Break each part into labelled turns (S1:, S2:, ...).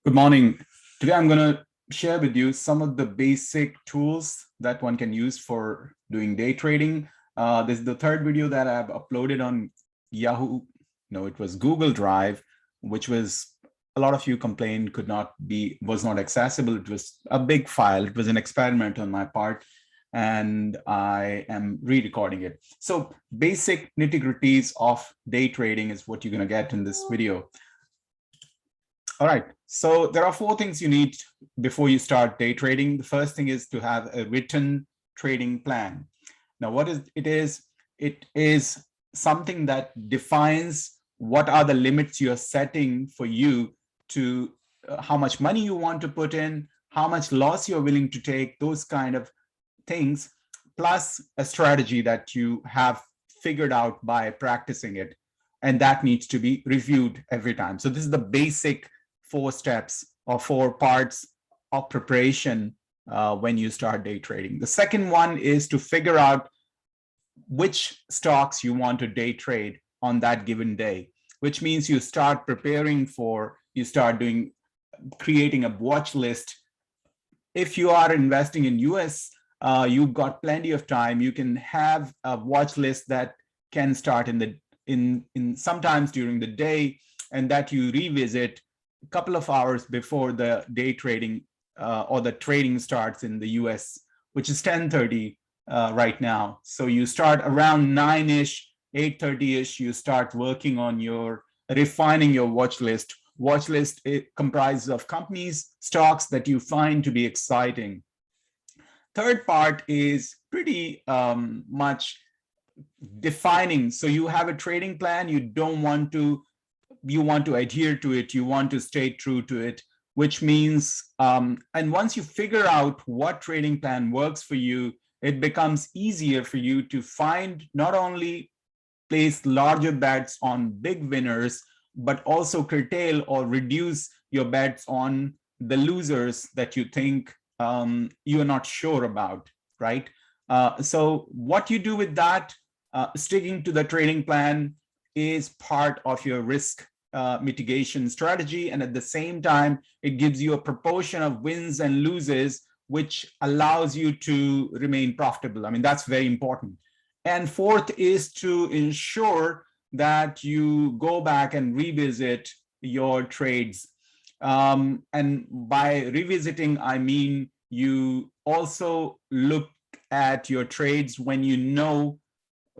S1: Good morning. Today I'm going to share with you some of the basic tools that one can use for doing day trading. This is the third video that I've uploaded on Yahoo. No, it was Google Drive, which was a lot of you complained was not accessible. It was a big file. It was an experiment on my part, and I am re-recording it. So basic nitty-gritties of day trading is what you're going to get in this video. All right, so there are four things you need before you start day trading. The first thing is to have a written trading plan. Now, what is it is? It is something that defines what are the limits you're setting for you to how much money you want to put in, how much loss you're willing to take, those kind of things, plus a strategy that you have figured out by practicing it. And that needs to be reviewed every time. So this is the basic 4 steps or 4 parts of preparation when you start day trading. The second one is to figure out which stocks you want to day trade on that given day, which means you start preparing you start creating a watch list. If you are investing in US, you've got plenty of time. You can have a watch list that can start in sometimes during the day, and that you revisit a couple of hours before the day trading or the trading starts in the US, which is 10:30 right now. So you start around 9-ish, 8:30-ish, you start working on refining your watch list. Watch list, it comprises of companies, stocks that you find to be exciting. Third part is pretty much defining. So you have a trading plan, you want to adhere to it, you want to stay true to it, which means, and once you figure out what trading plan works for you, it becomes easier for you to find not only place larger bets on big winners, but also curtail or reduce your bets on the losers that you think you're not sure about, right? So what you do with that, sticking to the trading plan is part of your risk mitigation strategy. And at the same time, it gives you a proportion of wins and losses, which allows you to remain profitable. I mean, that's very important. And fourth is to ensure that you go back and revisit your trades. And by revisiting, I mean you also look at your trades when you know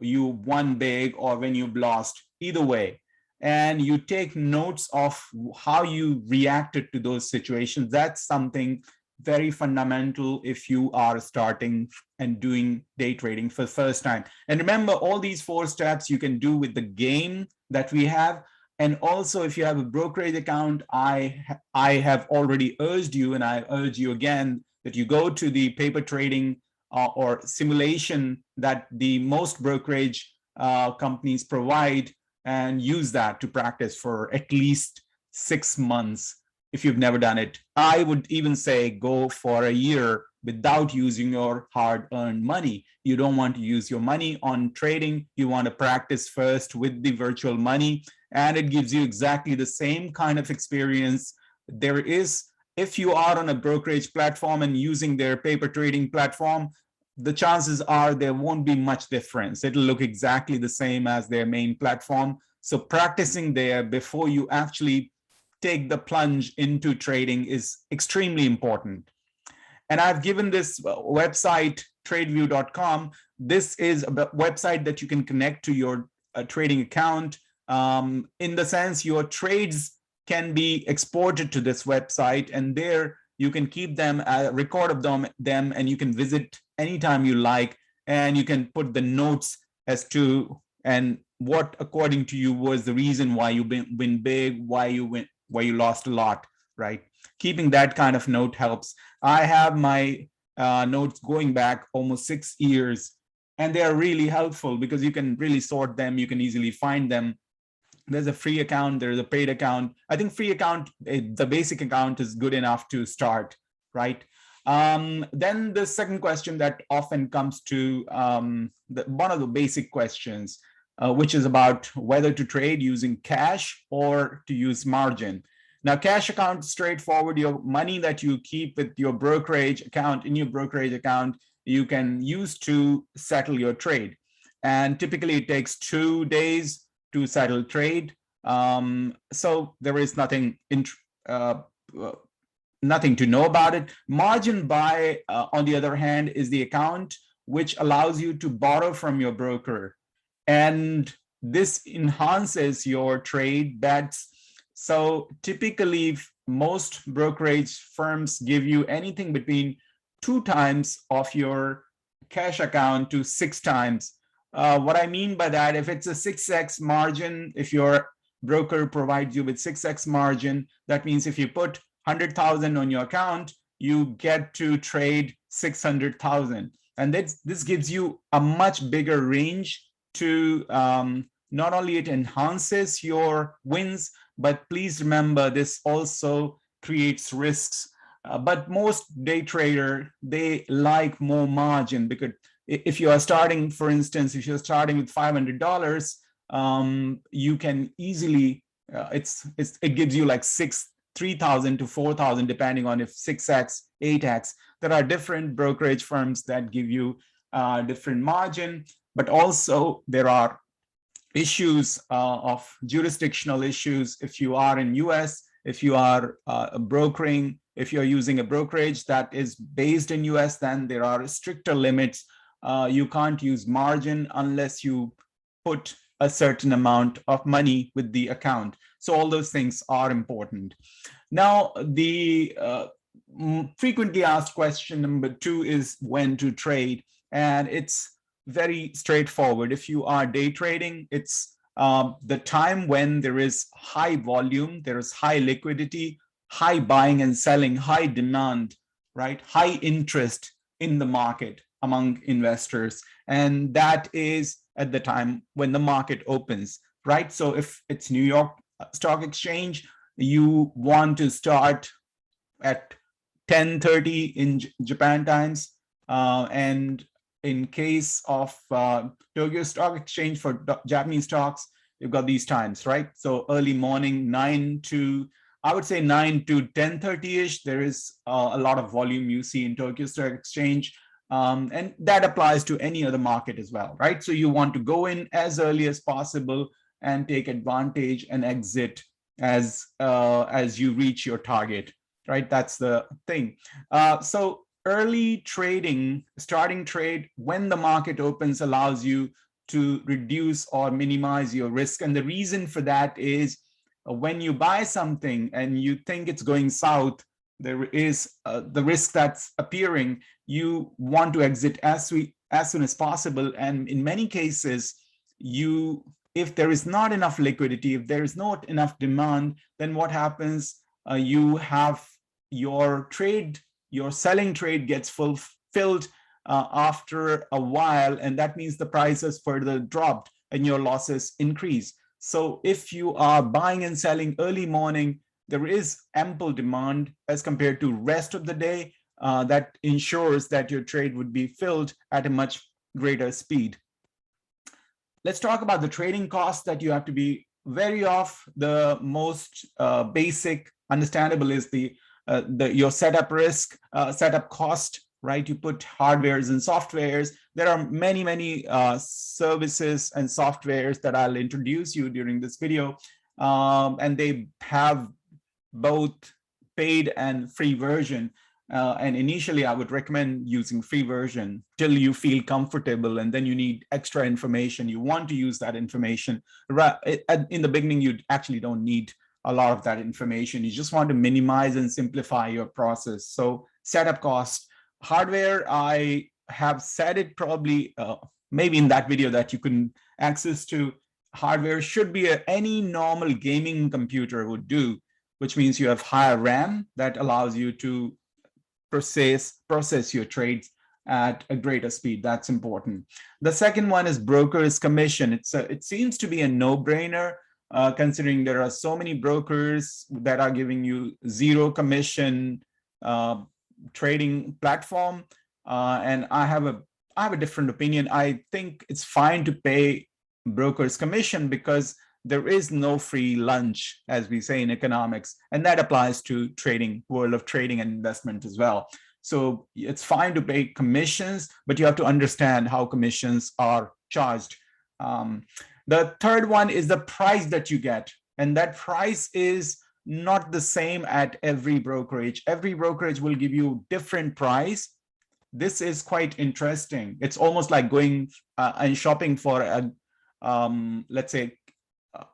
S1: you won big or when you've lost, either way. And you take notes of how you reacted to those situations. That's something very fundamental if you are starting and doing day trading for the first time. And remember, all these 4 steps you can do with the game that we have. And also, if you have a brokerage account, I have already urged you, and I urge you again, that you go to the paper trading or simulation that the most brokerage companies provide, and use that to practice for at least 6 months. If you've never done it, I would even say go for a year without using your hard-earned money. You don't want to use your money on trading. You want to practice first with the virtual money, and it gives you exactly the same kind of experience. If you are on a brokerage platform and using their paper trading platform, the chances are there won't be much difference. It'll look exactly the same as their main platform. So practicing there before you actually take the plunge into trading is extremely important. And I've given this website, tradeview.com. This is a website that you can connect to your trading account. In the sense, your trades can be exported to this website, and there you can keep them, record of them, and you can visit anytime you like, and you can put the notes as to and what according to you was the reason why you win big, why you lost a lot, right? Keeping that kind of note helps. I have my notes going back almost 6 years, and they are really helpful because you can really sort them, you can easily find them. There's a free account, there's a paid account. I think free account, the basic account is good enough to start, right? Then the second question that often comes to one of the basic questions, which is about whether to trade using cash or to use margin. Now, cash account, straightforward. Your money that you keep with your brokerage account, in your brokerage account, you can use to settle your trade. And typically it takes 2 days to settle trade. So there is nothing nothing to know about it. Margin buy, on the other hand, is the account which allows you to borrow from your broker. And this enhances your trade bets. So typically, most brokerage firms give you anything between 2 times of your cash account to 6 times. What I mean by that, if it's a 6x margin, if your broker provides you with 6x margin, that means if you put 100,000 on your account, you get to trade 600,000. And this gives you a much bigger range to not only it enhances your wins, but please remember this also creates risks. But most day trader, they like more margin, because if you are starting, for instance, if you're starting with $500, you can easily, it gives you like 3,000 to 4,000, depending on if 6x, 8x. There are different brokerage firms that give you different margin, but also there are issues of jurisdictional issues. If you are in US, if you are brokering, if you're using a brokerage that is based in US, then there are stricter limits. You can't use margin unless you put a certain amount of money with the account. So all those things are important. Now, the frequently asked question number 2 is when to trade. And it's very straightforward. If you are day trading, it's the time when there is high volume, there is high liquidity, high buying and selling, high demand, right? High interest in the market among investors. And that is at the time when the market opens, right? So if it's New York Stock Exchange, you want to start at 10:30 in Japan times. And in case of Tokyo Stock Exchange for Japanese stocks, you've got these times, right? So early morning, 9 to 10:30-ish, there is a lot of volume you see in Tokyo Stock Exchange. And that applies to any other market as well, right? So you want to go in as early as possible and take advantage and exit as you reach your target, right? That's the thing. So early trading, starting trade when the market opens, allows you to reduce or minimize your risk. And the reason for that is when you buy something and you think it's going south, there is the risk that's appearing. You want to exit as soon as possible. And in many cases, if there is not enough liquidity, if there is not enough demand, then what happens? You have your selling trade gets fulfilled after a while, and that means the prices further dropped and your losses increase. So if you are buying and selling early morning, there is ample demand as compared to rest of the day. That ensures that your trade would be filled at a much greater speed. Let's talk about the trading costs that you have to be wary of. The most basic, understandable is your setup risk, setup cost, right? You put hardwares and softwares. There are many services and softwares that I'll introduce you during this video. And they have both paid and free version. And initially, I would recommend using free version till you feel comfortable, and then you need extra information. You want to use that information. In the beginning, you actually don't need a lot of that information. You just want to minimize and simplify your process. So setup cost, hardware, I have said it probably, maybe in that video that you can access to. Hardware should be any normal gaming computer would do, which means you have higher RAM that allows you to process your trades at a greater speed. That's important. The second one is broker's commission. It seems to be a no-brainer, considering there are so many brokers that are giving you zero commission trading platform. And I have a different opinion. I think it's fine to pay brokers commission because there is no free lunch, as we say in economics, and that applies to trading, world of trading and investment as well. So it's fine to pay commissions, but you have to understand how commissions are charged. The third one is the price that you get, and that price is not the same at every brokerage. Every brokerage will give you different price. This is quite interesting. It's almost like going and shopping for a, let's say,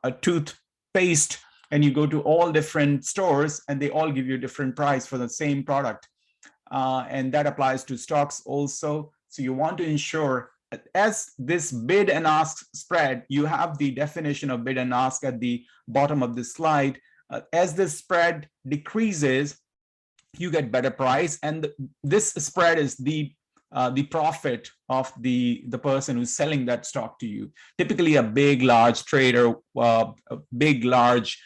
S1: a toothpaste, and you go to all different stores and they all give you a different price for the same product. And that applies to stocks also. So you want to ensure, as this bid and ask spread, you have the definition of bid and ask at the bottom of the slide. As this spread decreases, you get better price, and this spread is the profit of the person who's selling that stock to you. Typically, a big, large trader, a big, large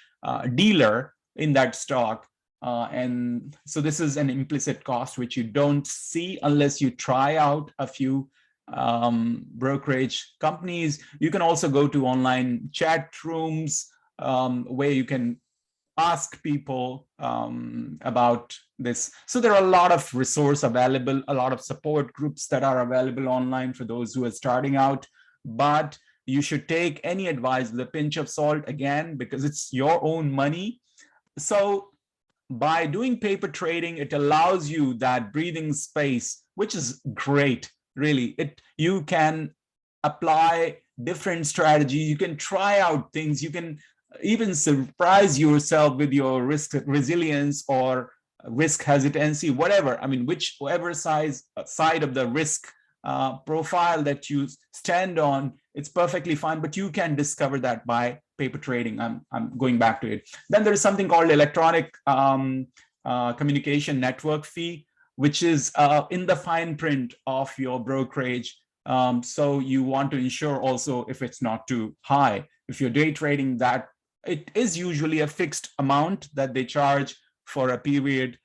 S1: dealer in that stock. And so this is an implicit cost which you don't see unless you try out a few brokerage companies. You can also go to online chat rooms where you can ask people about this. So there are a lot of resources available, a lot of support groups that are available online for those who are starting out, but you should take any advice with a pinch of salt, again, because it's your own money. So by doing paper trading, it allows you that breathing space, which is great, really. You can apply different strategies, you can try out things, you can even surprise yourself with your risk resilience or risk hesitancy, whatever. I mean, whichever side of the risk profile that you stand on, it's perfectly fine, but you can discover that by paper trading. I'm going back to it. Then there is something called electronic communication network fee, which is in the fine print of your brokerage. So you want to ensure also if it's not too high. If you're day trading, that it is usually a fixed amount that they charge for a period.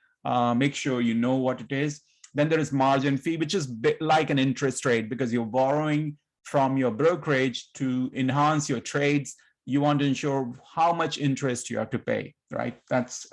S1: Make sure you know what it is. Then there is margin fee, which is like an interest rate, because you're borrowing from your brokerage to enhance your trades. You want to ensure how much interest you have to pay, right? That's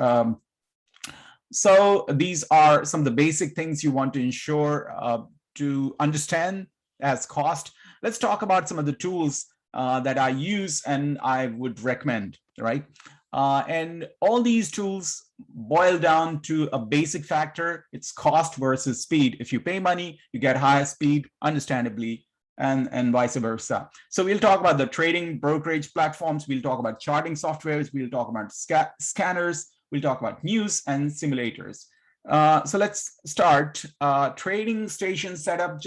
S1: so these are some of the basic things you want to ensure to understand as cost. Let's talk about some of the tools that I use and I would recommend, right? And all these tools boil down to a basic factor. It's cost versus speed. If you pay money, you get higher speed, understandably, and vice versa. So we'll talk about the trading brokerage platforms. We'll talk about charting softwares. We'll talk about scanners. We'll talk about news and simulators. So let's start. Trading station setup.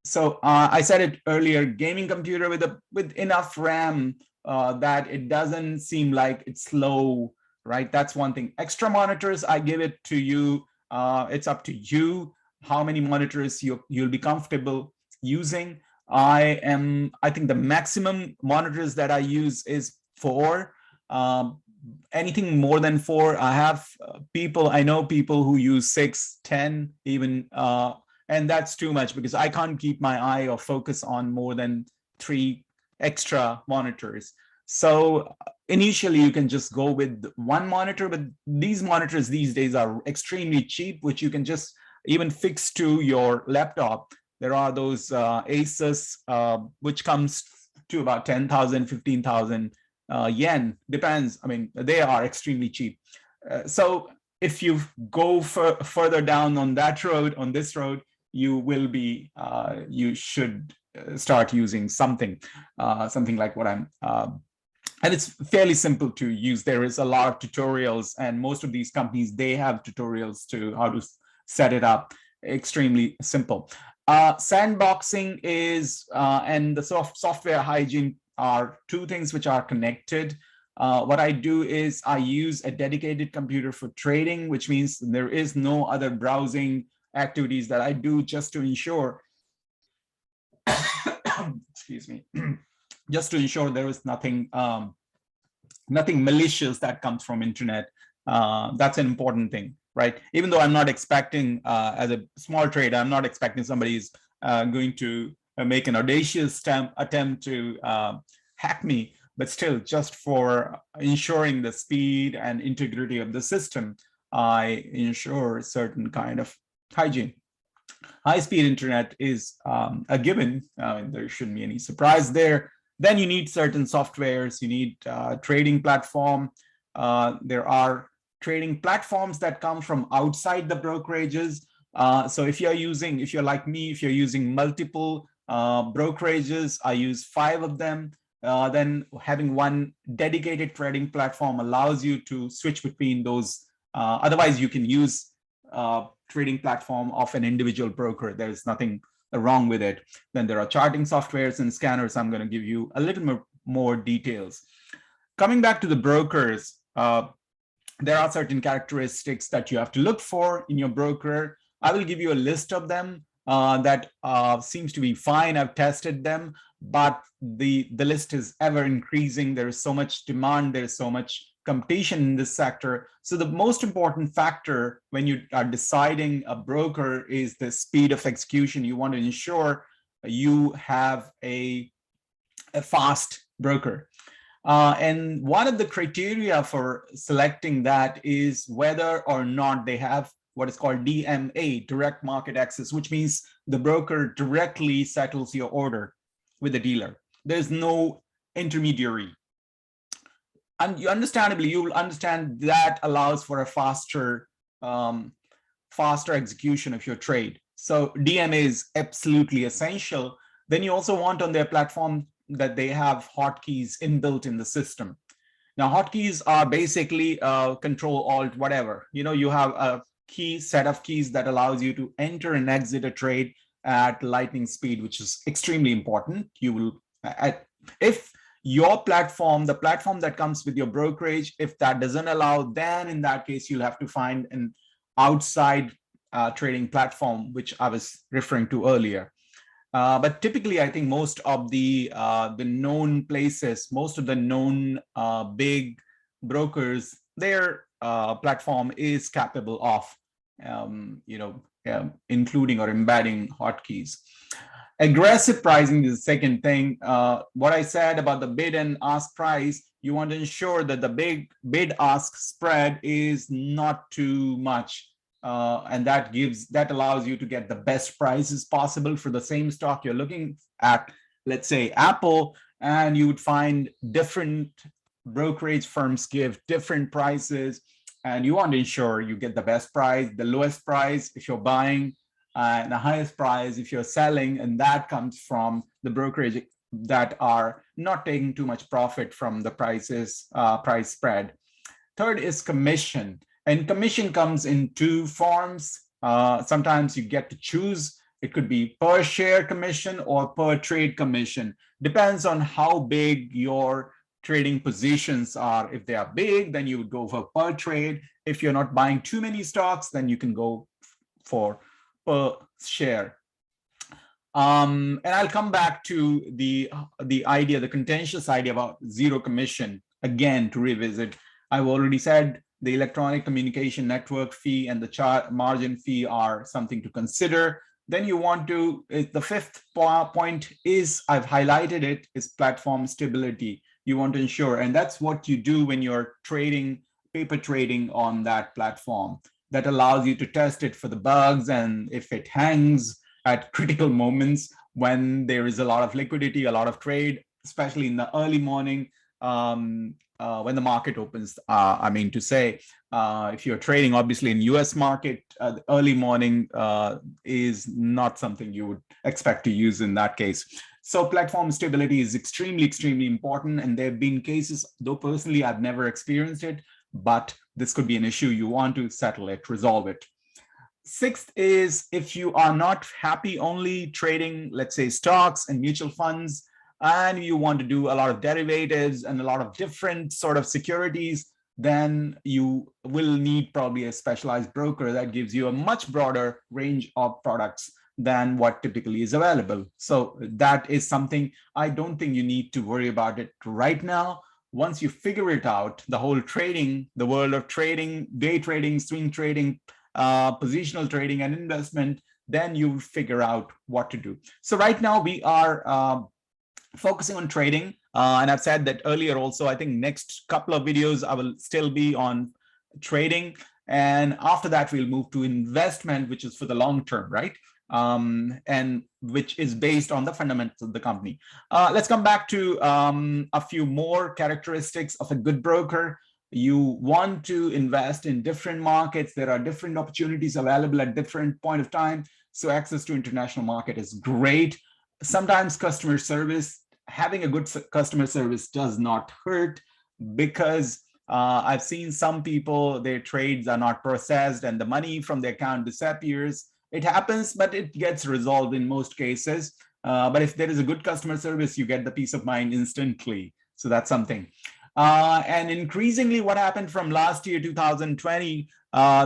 S1: So I said it earlier, gaming computer with enough RAM that it doesn't seem like it's slow, right? That's one thing. Extra monitors, I give it to you. It's up to you how many monitors you'll be comfortable using. I think the maximum monitors that I use is 4. Anything more than 4, I know people who use 6, 10 even, and that's too much because I can't keep my eye or focus on more than 3 extra monitors. So initially you can just go with 1 monitor, but these monitors these days are extremely cheap, which you can just even fix to your laptop. There are those Asus, which comes to about 10,000, 15,000 yen, depends. I mean, they are extremely cheap. So if you go further down on that road, on this road, you should start using something like what I'm, and it's fairly simple to use. There is a lot of tutorials, and most of these companies, they have tutorials to how to set it up. Extremely simple. Sandboxing is, and the software hygiene are 2 things which are connected. What I do is I use a dedicated computer for trading, which means there is no other browsing activities that I do, just to ensure, excuse me, just to ensure there is nothing malicious that comes from internet. That's an important thing, right? Even though I'm not expecting, as a small trader, I'm not expecting somebody's going to make an audacious attempt to hack me. but still, just for ensuring the speed and integrity of the system, I ensure certain kind of hygiene. High-speed internet is a given. There shouldn't be any surprise there. Then you need certain softwares, you need trading platform. There are trading platforms that come from outside the brokerages. So if you're like me, if you're using multiple brokerages, I use 5 of them. Then having one dedicated trading platform allows you to switch between those. Otherwise, you can use trading platform of an individual broker. There's nothing wrong with it. Then there are charting softwares and scanners. I'm going to give you a little more details. Coming back to the brokers, there are certain characteristics that you have to look for in your broker. I will give you a list of them that seems to be fine. I've tested them, but the list is ever increasing. There is so much demand. There is so much competition in this sector. So the most important factor when you are deciding a broker is the speed of execution. You want to ensure you have a fast broker. And one of the criteria for selecting that is whether or not they have what is called DMA, direct market access, which means the broker directly settles your order with the dealer. There's no intermediary. And you understandably, you will understand that allows for a faster execution of your trade. So DMA is absolutely essential. Then you also want on their platform that they have hotkeys inbuilt in the system. Now, hotkeys are basically control alt whatever. You have a key set of keys that allows you to enter and exit a trade at lightning speed, which is extremely important. You will, if your platform, the platform that comes with your brokerage, if that doesn't allow, then in that case, you'll have to find an outside trading platform, which I was referring to earlier. But typically, I think most of the known places, most of the known big brokers, their platform is capable of, including or embedding hotkeys. Aggressive pricing is the second thing. What I said about the bid and ask price, you want to ensure that the big bid-ask spread is not too much. And that allows you to get the best prices possible for the same stock. You're looking at, let's say, Apple, and you would find different brokerage firms give different prices, and you want to ensure you get the best price, the lowest price if you're buying, and the highest price if you're selling, and that comes from the brokerage that are not taking too much profit from the price spread. Third is commission. And commission comes in 2 forms. Sometimes you get to choose. It could be per share commission or per trade commission. Depends on how big your trading positions are. If they are big, then you would go for per trade. If you're not buying too many stocks, then you can go for per share. And I'll come back to the idea, the contentious idea about zero commission, again, to revisit. I've already said the electronic communication network fee and the margin fee are something to consider. Then you want to, the fifth point is, I've highlighted it, is platform stability. You want to ensure, and that's what you do when you're trading, paper trading on that platform. That allows you to test it for the bugs, and if it hangs at critical moments when there is a lot of liquidity, a lot of trade, especially in the early morning, when the market opens. I mean to say, if you're trading obviously in US market, early morning is not something you would expect to use in that case. So platform stability is extremely, extremely important. And there have been cases, though personally I've never experienced it, but this could be an issue. You want to settle it, resolve it. Sixth is, if you are not happy only trading, let's say, stocks and mutual funds, and you want to do a lot of derivatives and a lot of different sort of securities, then you will need probably a specialized broker that gives you a much broader range of products than what typically is available. So that is something I don't think you need to worry about it right now. Once you figure it out, the whole trading, the world of trading, day trading, swing trading, positional trading and investment, then you figure out what to do. So right now we are focusing on trading. And I've said that earlier also. I think next couple of videos I will still be on trading. And after that, we'll move to investment, which is for the long term, right? And which is based on the fundamentals of the company. Let's come back to a few more characteristics of a good broker. You want to invest in different markets. There are different opportunities available at different point of time. So access to international market is great. Sometimes customer service, having a good customer service does not hurt, because I've seen some people, their trades are not processed and the money from the account disappears. It happens, but it gets resolved in most cases. But if there is a good customer service, you get the peace of mind instantly. So that's something. And increasingly, what happened from last year, 2020,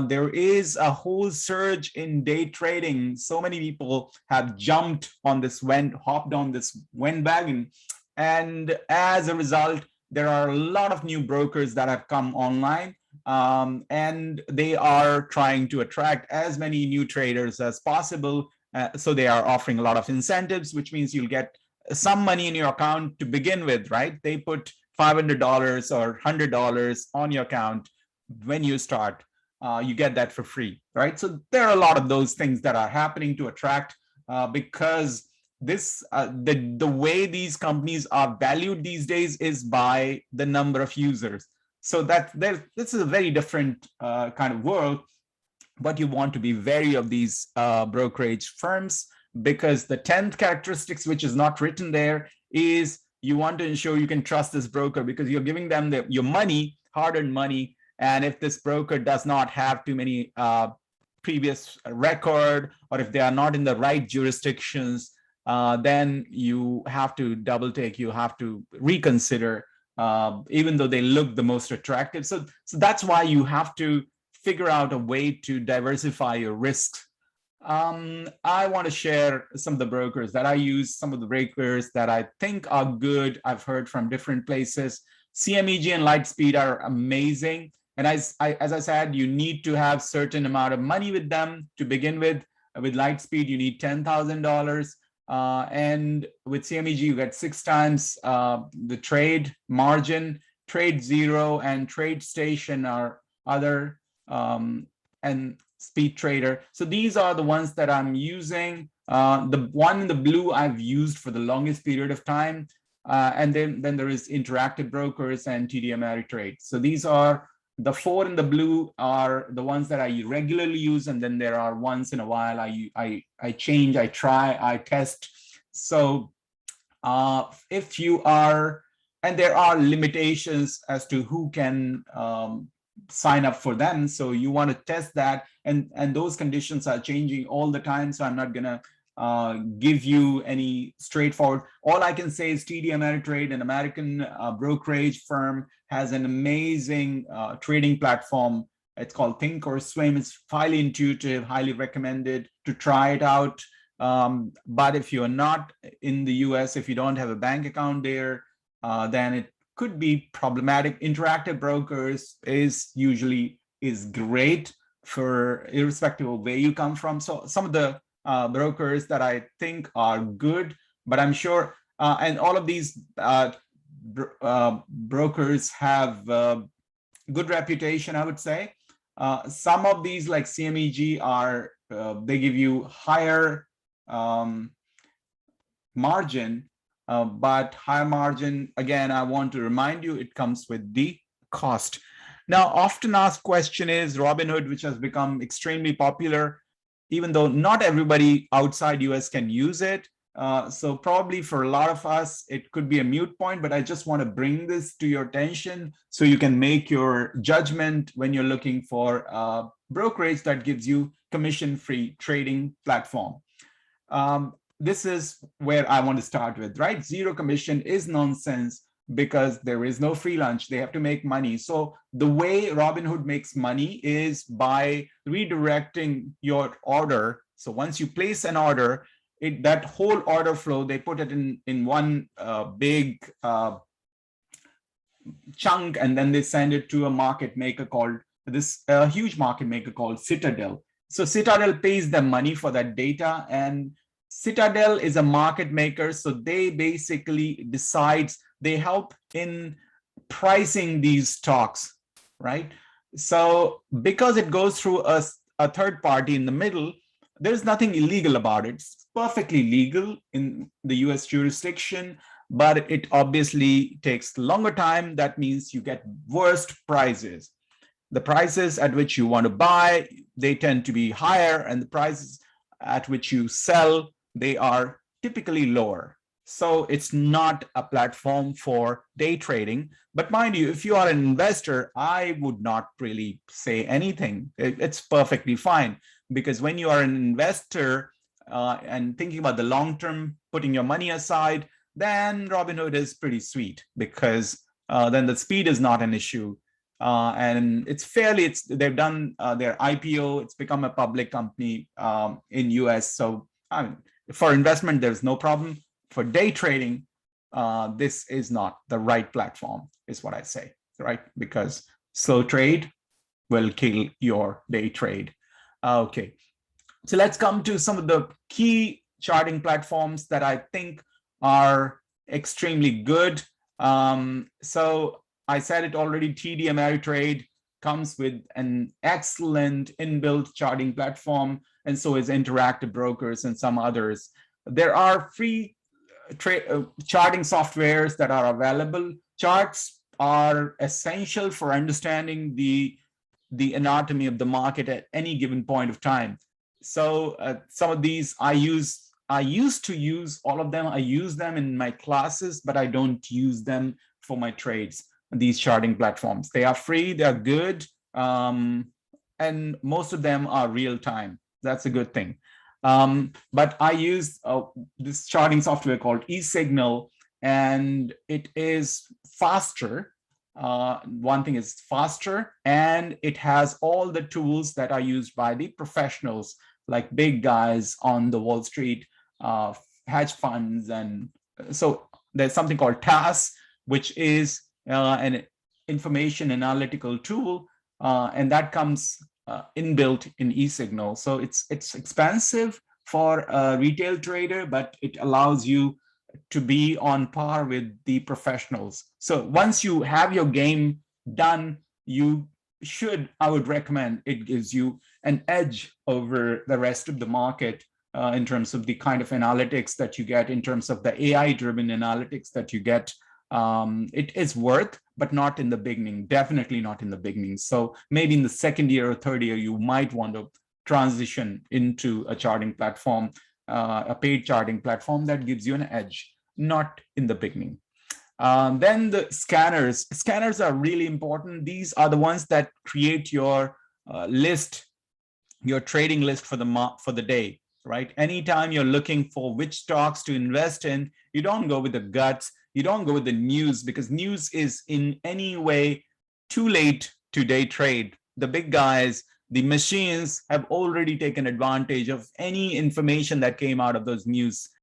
S1: there is a whole surge in day trading. So many people have jumped on this, hopped on this bandwagon. And as a result, there are a lot of new brokers that have come online, and they are trying to attract as many new traders as possible. So they are offering a lot of incentives, which means you'll get some money in your account to begin with, right? They put $500 or $100 on your account when you start. You get that for free, right? So there are a lot of those things that are happening to attract, because this the way these companies are valued these days is by the number of users. So this is a very different kind of world. But you want to be wary of these brokerage firms, because the 10th characteristics, which is not written there, is you want to ensure you can trust this broker, because you're giving them your money, hard-earned money. And if this broker does not have too many previous record, or if they are not in the right jurisdictions, then you have to double take, you have to reconsider, even though they look the most attractive. So that's why you have to figure out a way to diversify your risks. I want to share some of the brokers that I use, some of the brokers that I think are good. I've heard from different places. CMEG and Lightspeed are amazing. And as I said, you need to have certain amount of money with them to begin with. With Lightspeed, you need $10,000. And with CMEG, you get 6 times the trade margin. Trade Zero and Trade Station are other, and Speed Trader. So these are the ones that I'm using. The one in the blue I've used for the longest period of time. And then there is Interactive Brokers and TD Ameritrade. So these are the 4 in the blue are the ones that I regularly use. And then there are once in a while I change, I try, I test. So if you are, and there are limitations as to who can sign up for them. So you want to test that, and those conditions are changing all the time. So I'm not gonna give you any straightforward. All I can say is TD Ameritrade, an American brokerage firm, has an amazing trading platform. It's called Thinkorswim. It's highly intuitive, highly recommended to try it out. But if you're not in the US, if you don't have a bank account there, then it could be problematic. Interactive Brokers is great for irrespective of where you come from. So some of the brokers that I think are good, but I'm sure, and all of these brokers have good reputation, I would say. Some of these, like CMEG, are they give you higher margin, but higher margin, again, I want to remind you, it comes with the cost. Now, often asked question is Robinhood, which has become extremely popular, even though not everybody outside US can use it. So probably for a lot of us, it could be a moot point, but I just want to bring this to your attention so you can make your judgment when you're looking for a brokerage that gives you commission-free trading platform. This is where I want to start with, right? Zero commission is nonsense because there is no free lunch. They have to make money. So the way Robinhood makes money is by redirecting your order. So once you place an order, that whole order flow, they put it in one big chunk, and then they send it to a market maker called huge market maker called Citadel. So Citadel pays them money for that data, and Citadel is a market maker. So they basically decides they help in pricing these stocks, right? So because it goes through a third party in the middle, there's nothing illegal about it. It's perfectly legal in the US jurisdiction, but it obviously takes longer time. That means you get worst prices. The prices at which you want to buy, they tend to be higher, and the prices at which you sell, they are typically lower. So it's not a platform for day trading. But mind you, if you are an investor, I would not really say anything. It's perfectly fine, because when you are an investor and thinking about the long term, putting your money aside, then Robinhood is pretty sweet, because then the speed is not an issue. And they've done their IPO. It's become a public company in US. So I mean, for investment, there's no problem. For day trading, this is not the right platform, is what I say, right? Because slow trade will kill your day trade. Okay, so let's come to some of the key charting platforms that I think are extremely good. So I said it already, TD Ameritrade comes with an excellent inbuilt charting platform, and so is Interactive Brokers and some others. There are free charting softwares that are available. Charts are essential for understanding the anatomy of the market at any given point of time. So some of these I used to use all of them. I use them in my classes, but I don't use them for my trades. These charting platforms, they are free, they're good, and most of them are real time. That's a good thing. But I use this charting software called eSignal, and it is faster. One thing is faster, and it has all the tools that are used by the professionals, like big guys on the Wall Street, hedge funds. And so there's something called TAS, which is an information analytical tool, and that comes inbuilt in eSignal. So it's expensive for a retail trader, but it allows you to be on par with the professionals. So once you have your game done, I would recommend, it gives you an edge over the rest of the market in terms of the kind of analytics that you get, in terms of the AI-driven analytics that you get. It is worth, but not in the beginning, definitely not in the beginning. So maybe in the second year or third year, you might want to transition into a charting platform, a paid charting platform that gives you an edge, not in the beginning. Then the scanners. Scanners are really important. These are the ones that create your list, your trading list for the day, right? Anytime you're looking for which stocks to invest in, you don't go with the guts. You don't go with the news, because news is in any way too late to day trade. The big guys, the machines, have already taken advantage of any information that came out of those news